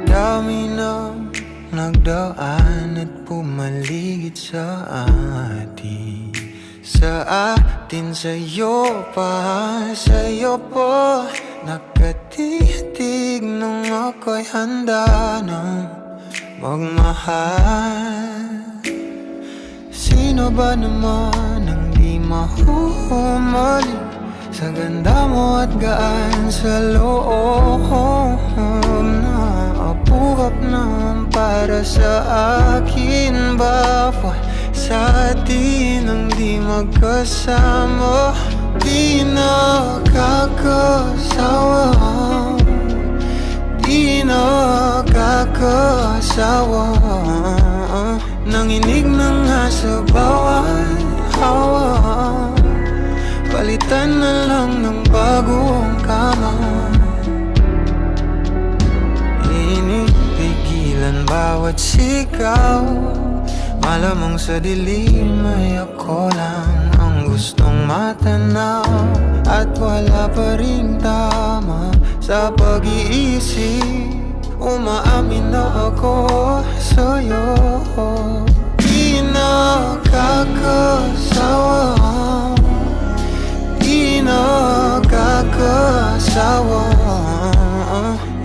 Dami ng nagdaan at pumaligid sa atin. Sa atin, sa'yo pa, sa'yo po nakatitig nung ako'y handa ng magmahal. Sino ba naman ang di mahuhumali sa ganda mo at gaan sa loob na apuhap naman para sa akin. Bawal sa atin ang di magkasama, di nakakasawa, di nakakasawa. Nanginig na nga sa bawat hawa, palitan na lang ng bagong kama. Inipigilan bawat sigaw, malamang sa dilim ay ako lang ang gustong matanaw. At wala pa ring tama sa pag-iisip, umaamin na ako sa'yo. Di nakakasawa, di nakakasawa.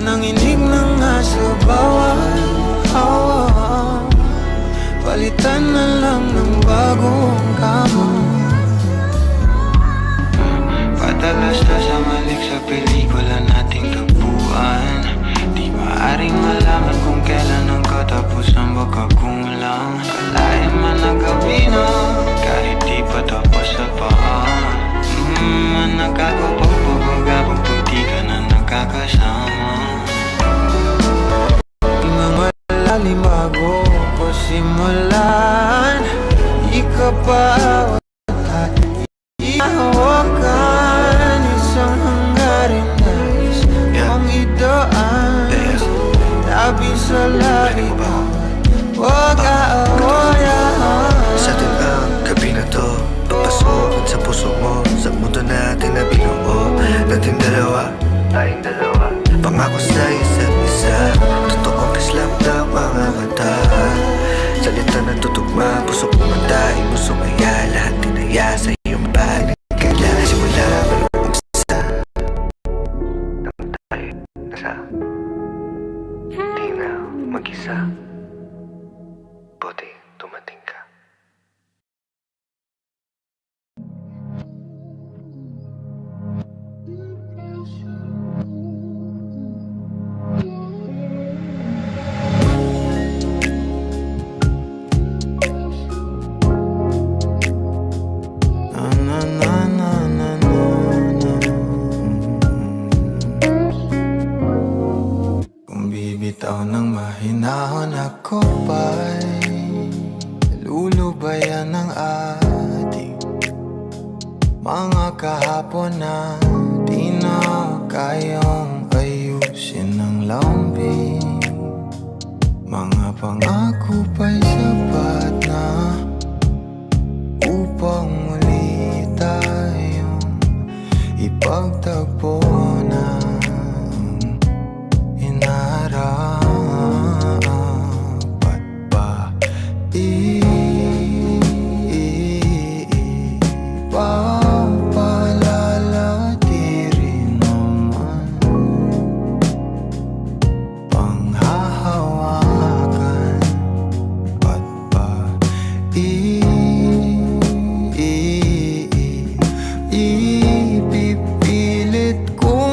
Nanginig na nga sa bawat hawa, palitan na lang ng bagong kama. Padalas sa malik sa pelikula nating tagpuan, di maaaring malaman kung kailan ang katapusan baka kulang. Kalain man ang gabi na, kahit di pa tapos sa paan. Nakakapag pagkagabang pag di ka na nakakasama. Mga malalim bago ko simulan, di ka pa at ihawakan. Isang hanggarin nais mong idaan, tabi sa langit, huwag aawayan. Sa atin ang gabi na to, papasok sa puso mo, sa mundo natin na binuo. Natin dalawa, tayong dalawa, pangako sa isa't isa. Totoong kislam ng mga mata, salita na tutugma, pusok umanda, imusong aya, lahat tinaya sa iyong balik. Kailangan simula mag-umpisa nang tayo nasa di na mag-isa. Buti tumating ka. Kung bibitaw ng mahinahon ako pa'y lulubayan ng ating mga kahapon na di na kayang ayusin ng lambing. Mga pangako pa'y sapat na upang muli tayong ipagtagpo na inarapat pa. Ipapalala di rin naman panghahawakan at pa ipipilit ko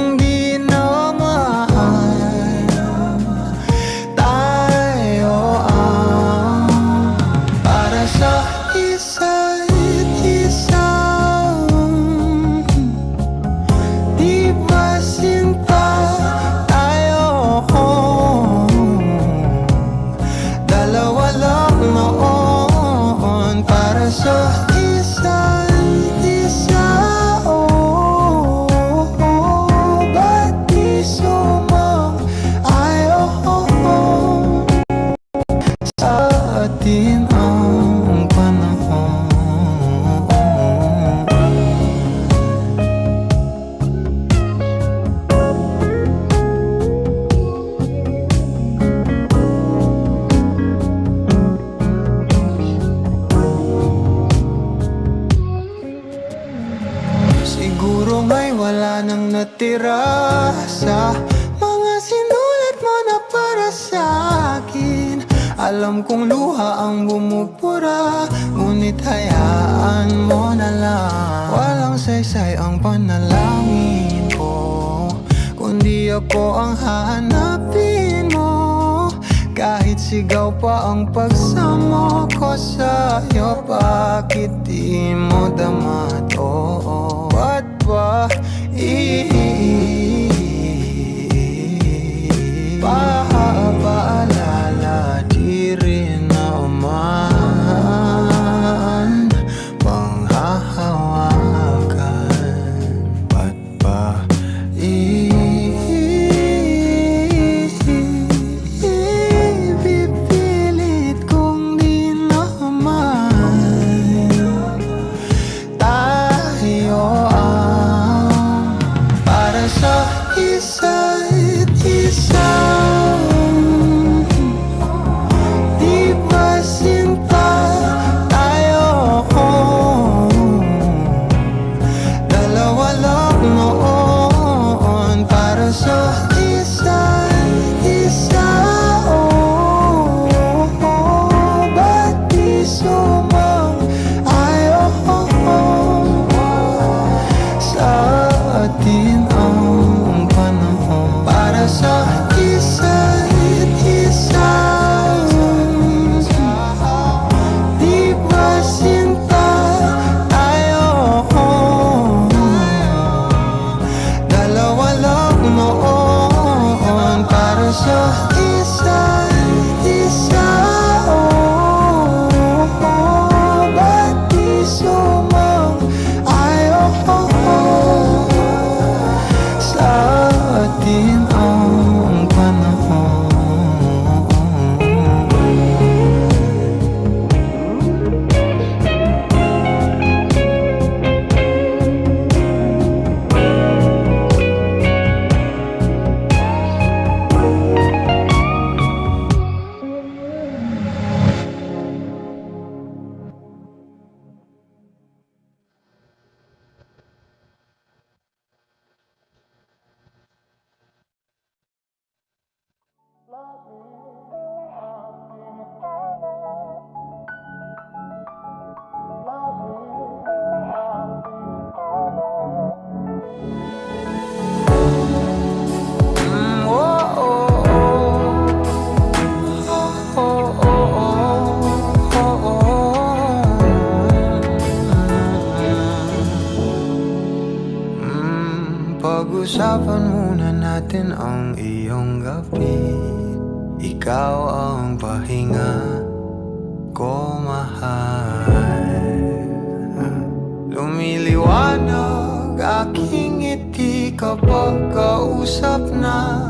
Siguro nga'y wala nang natira sa mga sinulat mo na para sa akin. Alam kong luha ang bumubura, ngunit hayaan mo na lang. Walang saysay ang panalangin ko, kundi ako ang hahanapin mo. Kahit sigaw pa ang pagsama ko sa'yo, bakit di mo dama to? Ba't ba paalala di rin naman panghahawakan? Ba't ba pipilit kong di naman tayo ang para sa isa't isa? Di ba sinta tayo? Dalawa lang noon para sa isa't isa. Ba't di sumang-ayon sa atin ang panahon para sa isa't isa? Di ba sinta tayo? Dalawa lang noon para sa isa't isa. Ba't di sumang-ayon sa atin ang panahon? Pag-usapan muna natin ang iyong gabi. Ikaw ang pahinga ko, mahal. Lumiliwanag aking ngiti kapag kausap na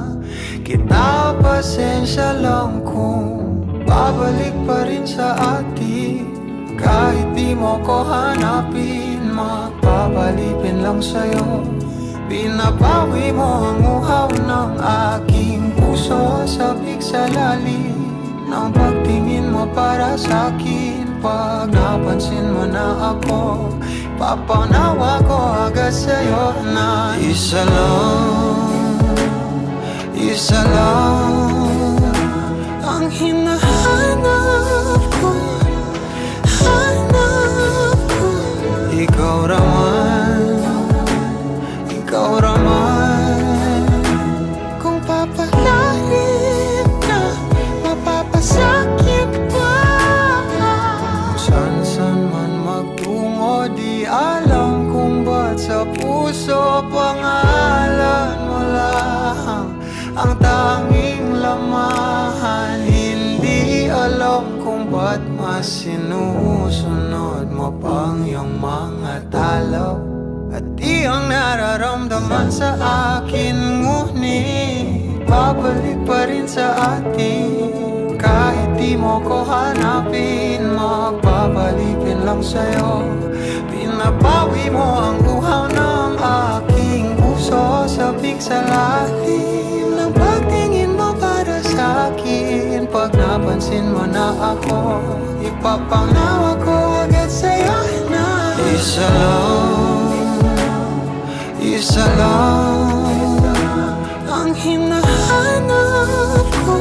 kita. Pasensya lang kung babalik pa rin sa atin. Kahit di mo ko hanapin, magpapalipin lang sa'yo. Pinapawi mo ang uhaw ng aking puso, sabik sa lalim ng pagtingin mo para sa'kin. Pag napansin mo na ako, papanawa ko agad sa'yo na isa lang ang hinahanap ko, ikaw raman. Kung papalarin na, mapapasakit pa. San man magtungo, di alam kung ba't sa puso pangalan mo lang ang tanging lamahan. Hindi alam kung ba't mas sinusunod mo pang iyong mga talo at iyong nararamdaman sa akin. Ngunit babalik pa rin sa atin. Kahit di mo ko hanapin, magpapalipin lang sa'yo. Pinapawi mo ang uhaw ng aking puso, sabik sa lalim ng pagtingin mo para sa'kin. Pag napansin mo na ako, ipapanawa ko agad sa'yo na isa lang Isa lang ang hinahanap ko,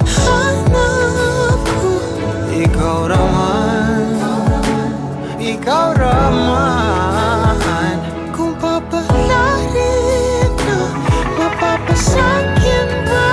hanap ko. Ikaw raman, ikaw raman. Kung papalarin na, mapapasakin ba?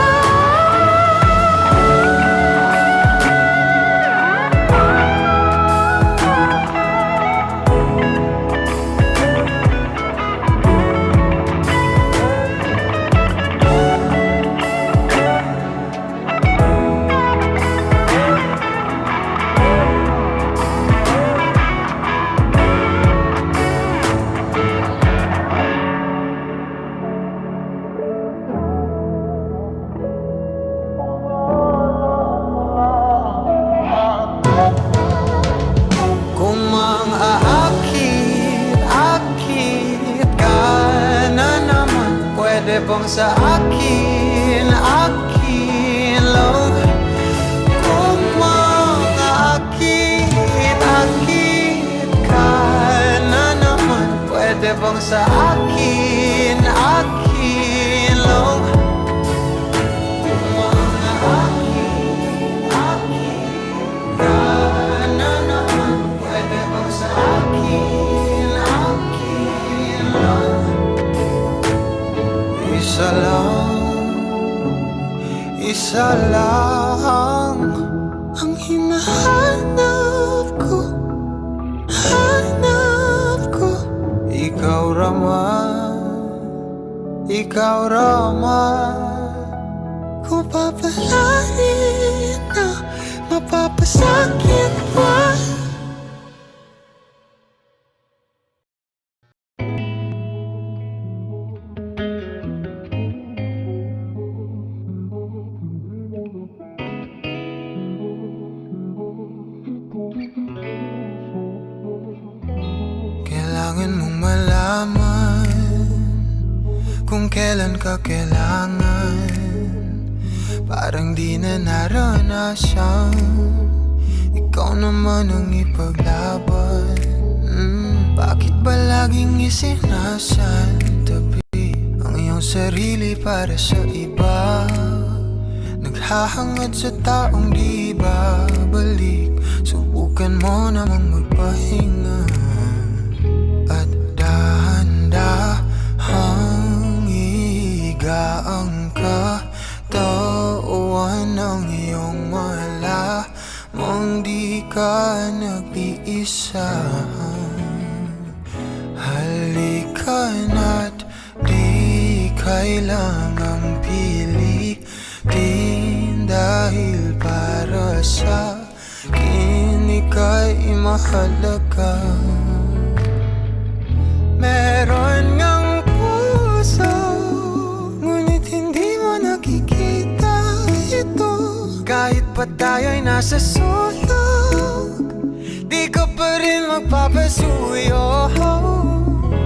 Kung mang-aakit-akit ka na naman, pwede bang sa akin lang? Kung mang-aakit-akit ka na naman, pwede bang sa akin lang? Kung mang-aakit-akit ka na naman, pwede bang sa akin lang? Isa lang ang hinahanap ko, hanap ko. Ikaw raman. Kung papalarin na, mapapasakit ba? Kailangan mong malaman kung kailan ka kailangan. Parang di na naranasan, ikaw naman ang ipaglaban. Bakit ba laging isinasantabi ang iyong sarili para sa iba? Naghahangad sa taong di babalik. Subukan mo namang magpahinga at dahan-dahang igaang katawan ng iyong malamang di ka nag-iisa. Halika na't di kailangang pilitin, dahil para sa akin ika'y mahalaga. Meron ngang puso, ngunit hindi mo nakikita ito. Kahit pa tayo'y nasa sulok, di ka pa rin magpapasuyo.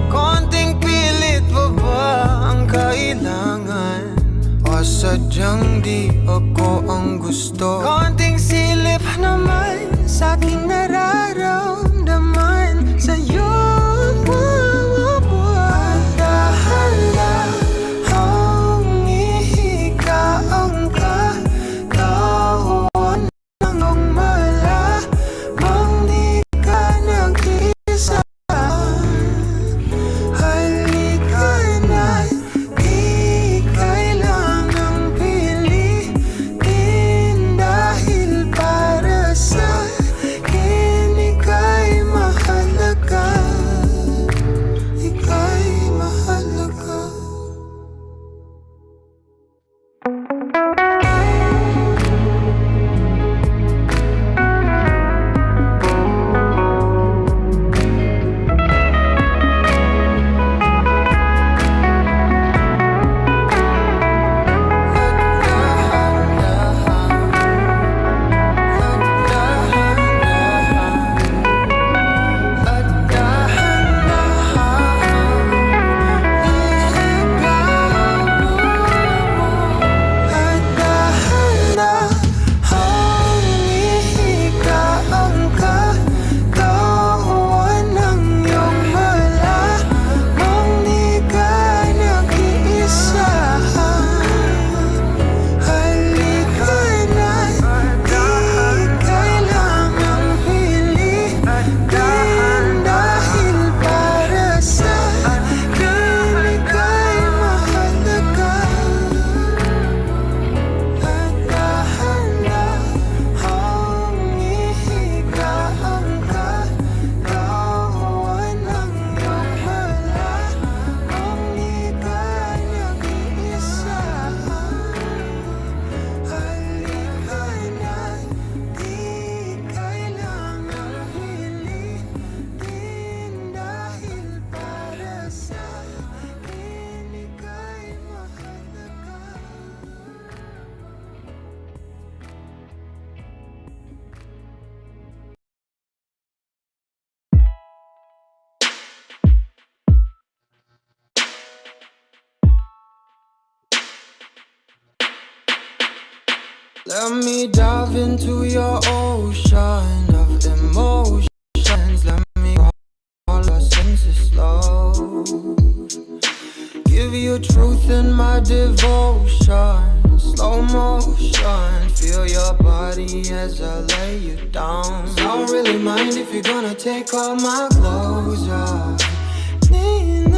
Konting pilit pa ba ang kailangan? O sadyang di ako ang gusto? Konting silip naman sa aking nararamdaman sa'yo. Dahan-dahang ihiga ang katawan ng iyong malamang Let me dive into your ocean of emotions. Let me all your senses slow. Give you truth in my devotion. Slow motion. Feel your body as I lay you down. Don't really mind if you're gonna take all my clothes off. Need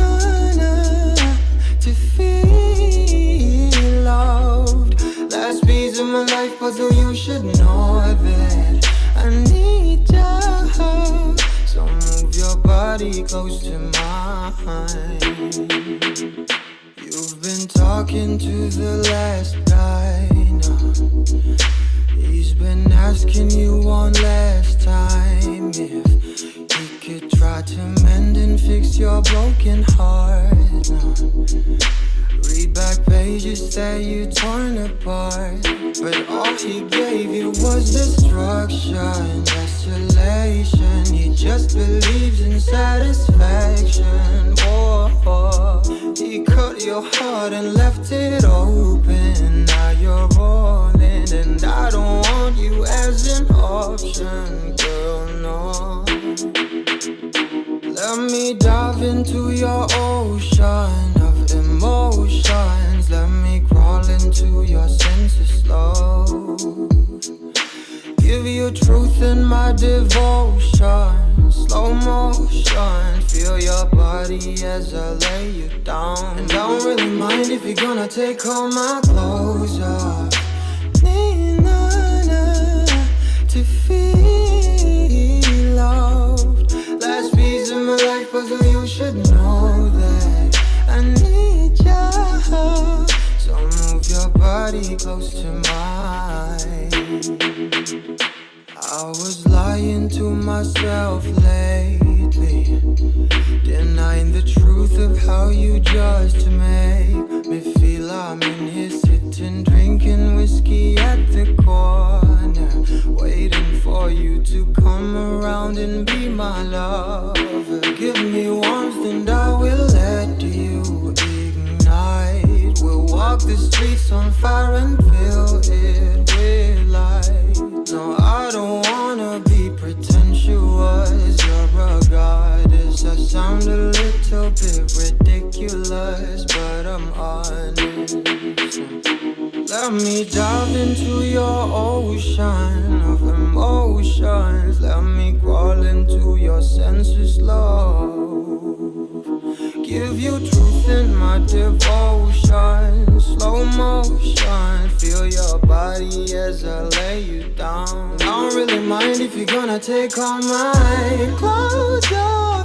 to feel loved. Last piece of my life puzzle, you should know that I need you. So move your body close to mine. You've been talking to the last guy now. He's been asking you one last time if he could try to mend and fix your broken heart now. Read back pages that you torn apart, but all he gave you was destruction, desolation. He just believes in satisfaction. Oh, he cut your heart and left it open. Now you're rolling, and I don't want you as an option, girl, no. Let me dive into your ocean of emotions. Let me crawl into your senses slow. Give you truth in my devotion. Slow motion. Feel your body as I lay you down. And I don't really mind if you're gonna take all my clothes off. Need to feel loved. Last piece of my life puzzle, you should know that I need you. So move your body close to mine. I was lying to myself lately, denying the truth of how you just make me feel. I'm in here sitting, drinking whiskey at the corner, waiting for you to come around and be my lover. Give me warmth and I will let you ignite. We'll walk the streets on fire and fill it with light. No, I don't wanna be pretentious. You're a goddess. I sound a little bit ridiculous, but I'm honest. Let me dive into your ocean of emotions. Let me crawl into your senses, love. Give you truth in my devotion. Slow motion. Feel your body as I lay you down. I don't really mind if you're gonna take all my clothes off.